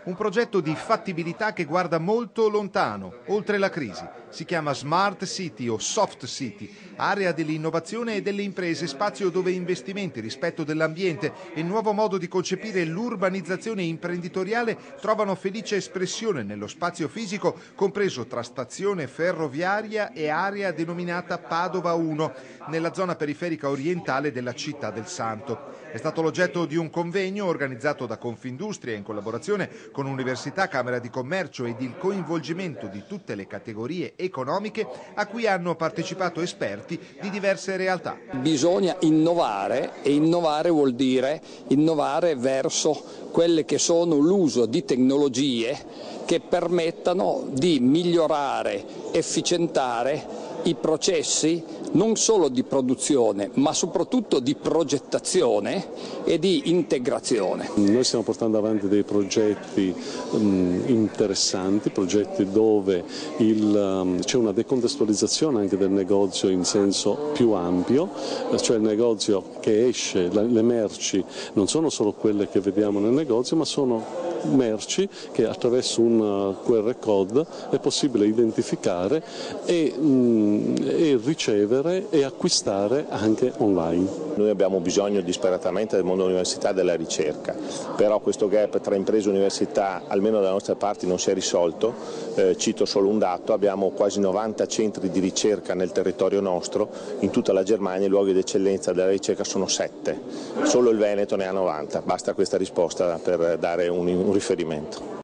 Un progetto di fattibilità che guarda molto lontano, oltre la crisi. Si chiama Smart City o Soft City, area dell'innovazione e delle imprese, spazio dove investimenti, rispetto dell'ambiente e il nuovo modo di concepire l'urbanizzazione imprenditoriale trovano felice espressione nello spazio fisico compreso tra stazione ferroviaria e area denominata Padova 1, nella zona periferica orientale della città del Santo. È stato l'oggetto di un convegno organizzato da Confindustria in collaborazione con Università, Camera di Commercio ed il coinvolgimento di tutte le categorie economiche a cui hanno partecipato esperti di diverse realtà. Bisogna innovare e innovare vuol dire innovare verso quelle che sono l'uso di tecnologie che permettano di migliorare, efficientare i processi non solo di produzione ma soprattutto di progettazione e di integrazione. Noi stiamo portando avanti dei progetti interessanti, progetti dove c'è una decontestualizzazione anche del negozio in senso più ampio, cioè il negozio che esce, le merci non sono solo quelle che vediamo nel negozio ma sono merci che attraverso un QR code è possibile identificare e ricevere e acquistare anche online. Noi abbiamo bisogno disperatamente del mondo dell'università e della ricerca, però questo gap tra imprese e università almeno dalle nostre parti non si è risolto. Cito solo un dato: abbiamo quasi 90 centri di ricerca nel territorio nostro, in tutta la Germania i luoghi d'eccellenza della ricerca sono 7, solo il Veneto ne ha 90, basta questa risposta per dare un riferimento.